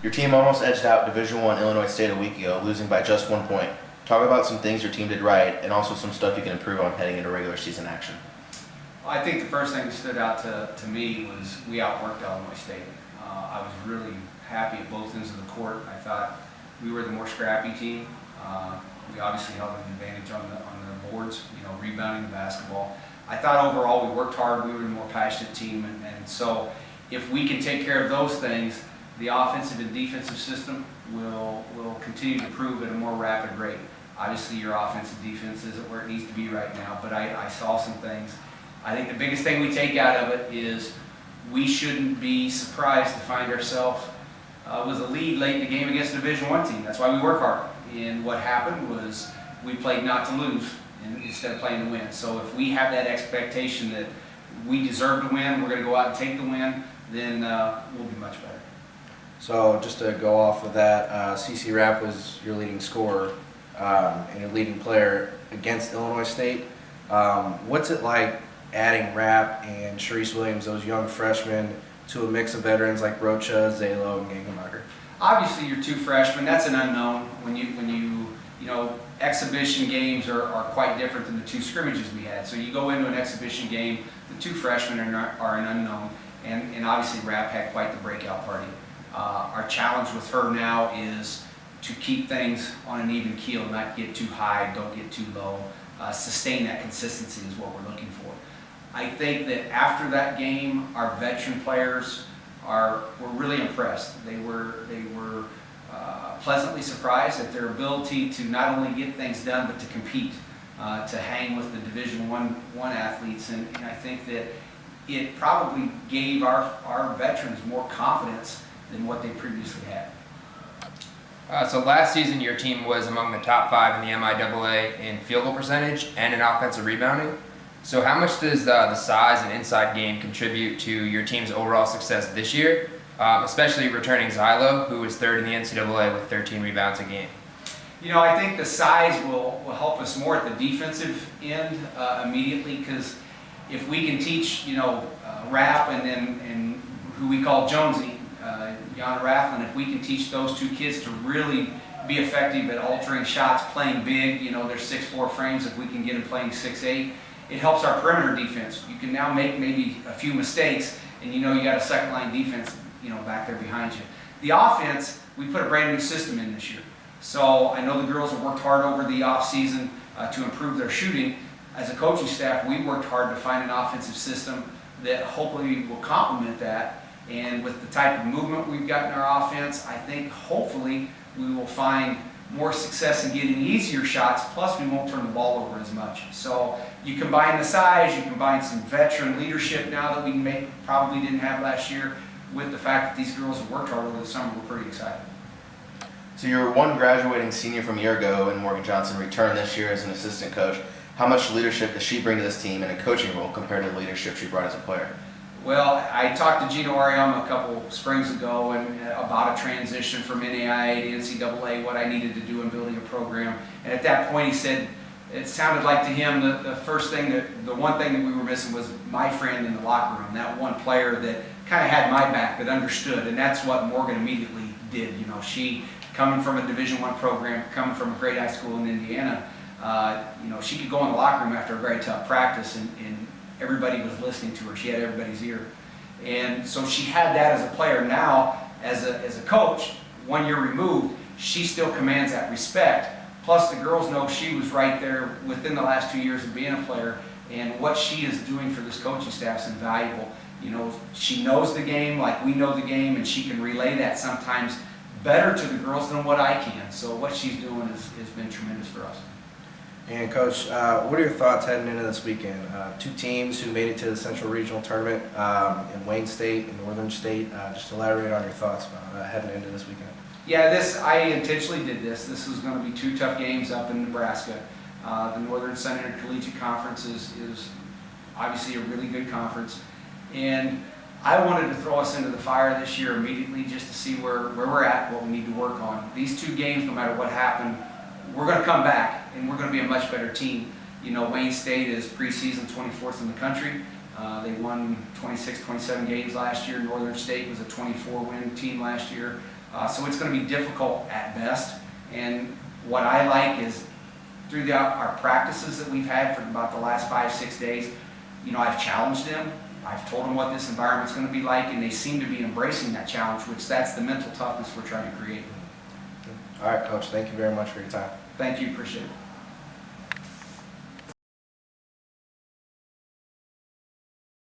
Your team almost edged out Division I Illinois State a week ago, losing by just 1 point. Talk about some things your team did right and also some stuff you can improve on heading into regular season action. Well, I think the first thing that stood out to me was we outworked Illinois State. I was really happy at both ends of the court. I thought we were the more scrappy team. We obviously held an advantage on the boards, rebounding the basketball. I thought overall we worked hard. We were the more passionate team, and so if we can take care of those things, the offensive and defensive system will continue to improve at a more rapid rate. Obviously, your offensive defense isn't where it needs to be right now, but I saw some things. I think the biggest thing we take out of it is we shouldn't be surprised to find ourselves with a lead late in the game against a Division I team. That's why we work hard. And what happened was we played not to lose instead of playing to win. So if we have that expectation that we deserve to win, we're going to go out and take the win, then we'll be much better. So just to go off of that, CC Rapp was your leading scorer and your leading player against Illinois State. What's it like adding Rapp and Sharice Williams, those young freshmen, to a mix of veterans like Rocha, Zalo, and Gangenmacher? Obviously, your two freshmen, that's an unknown. When you exhibition games are quite different than the two scrimmages we had. So you go into an exhibition game, the two freshmen are an unknown, and obviously Rapp had quite the breakout party. Our challenge with her now is to keep things on an even keel, not get too high, don't get too low. Sustain that consistency is what we're looking for. I think that after that game, our veteran players were really impressed. They were pleasantly surprised at their ability to not only get things done, but to compete, to hang with the Division I athletes. And I think that it probably gave our veterans more confidence than what they previously had. So last season, your team was among the top 5 in the MIAA in field goal percentage and in offensive rebounding. So how much does the size and inside game contribute to your team's overall success this year, especially returning Zilo, who was 3rd in the NCAA with 13 rebounds a game? I think the size will help us more at the defensive end immediately, because if we can teach, Rapp and who we call Jonesy, Yana Rafflin, if we can teach those two kids to really be effective at altering shots, playing big, their 6'4" frames, if we can get them playing 6'8", it helps our perimeter defense. You can now make maybe a few mistakes, and you got a second line defense, back there behind you. The offense, we put a brand new system in this year. So I know the girls have worked hard over the off season to improve their shooting. As a coaching staff, we worked hard to find an offensive system that hopefully will complement that. And with the type of movement we've got in our offense, I think hopefully we will find more success in getting easier shots, plus we won't turn the ball over as much. So you combine the size, you combine some veteran leadership now that we probably didn't have last year, with the fact that these girls have worked hard over the summer. We're pretty excited. So your one graduating senior from a year ago, and Morgan Johnson, returned this year as an assistant coach. How much leadership does she bring to this team in a coaching role compared to the leadership she brought as a player? Well, I talked to Gino Ariama a couple springs ago about a transition from NAIA to NCAA, what I needed to do in building a program. And at that point he said it sounded like to him the one thing that we were missing was my friend in the locker room, that one player that kind of had my back, that understood. And that's what Morgan immediately did. She, coming from a Division I program, coming from a great high school in Indiana, she could go in the locker room after a very tough practice and everybody was listening to her. She had everybody's ear. And so she had that as a player. Now, as a coach, 1 year removed, she still commands that respect. Plus, the girls know she was right there within the last 2 years of being a player, and what she is doing for this coaching staff is invaluable. She knows the game like we know the game, and she can relay that sometimes better to the girls than what I can. So what she's doing has been tremendous for us. And Coach, what are your thoughts heading into this weekend? Two teams who made it to the Central Regional Tournament in Wayne State and Northern State. Just elaborate on your thoughts heading into this weekend. Yeah, I intentionally did this. This was going to be 2 tough games up in Nebraska. The Northern Sun Intercollegiate Conference is obviously a really good conference. And I wanted to throw us into the fire this year immediately just to see where we're at, what we need to work on. These 2 games, no matter what happened, we're going to come back and we're going to be a much better team. Wayne State is preseason 24th in the country. They won 26, 27 games last year. Northern State was a 24-win team last year. So it's going to be difficult at best. And what I like is through our practices that we've had for about the last 5-6 days, you know, I've challenged them. I've told them what this environment's going to be like, and they seem to be embracing that challenge, which that's the mental toughness we're trying to create. All right, Coach, thank you very much for your time. Thank you, appreciate it.